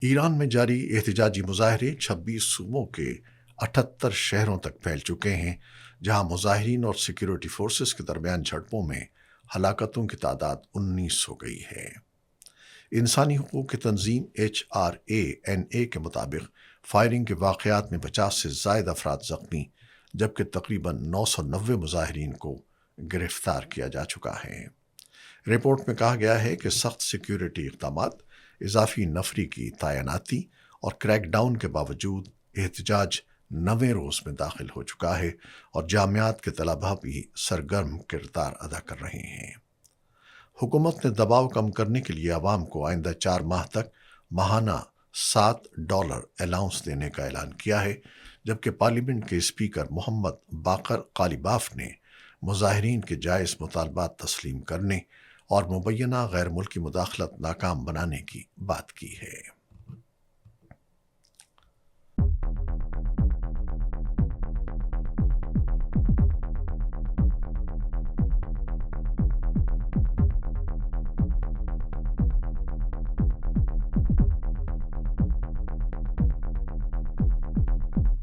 ایران میں جاری احتجاجی مظاہرے 26 صوبوں کے 78 شہروں تک پھیل چکے ہیں، جہاں مظاہرین اور سیکیورٹی فورسز کے درمیان جھڑپوں میں ہلاکتوں کی تعداد 19 ہو گئی ہے۔ انسانی حقوق کی تنظیم HRANA کے مطابق فائرنگ کے واقعات میں 50 سے زائد افراد زخمی، جبکہ تقریباً 990 مظاہرین کو گرفتار کیا جا چکا ہے۔ رپورٹ میں کہا گیا ہے کہ سخت سیکیورٹی اقدامات، اضافی نفری کی تعیناتی اور کریک ڈاؤن کے باوجود احتجاج 9ویں روز میں داخل ہو چکا ہے اور جامعات کے طلباء بھی سرگرم کردار ادا کر رہے ہیں۔ حکومت نے دباؤ کم کرنے کے لیے عوام کو آئندہ 4 ماہ تک ماہانہ $7 الاؤنس دینے کا اعلان کیا ہے، جبکہ پارلیمنٹ کے اسپیکر محمد باقر قالیباف نے مظاہرین کے جائز مطالبات تسلیم کرنے اور مبینہ غیر ملکی مداخلت ناکام بنانے کی بات کی ہے۔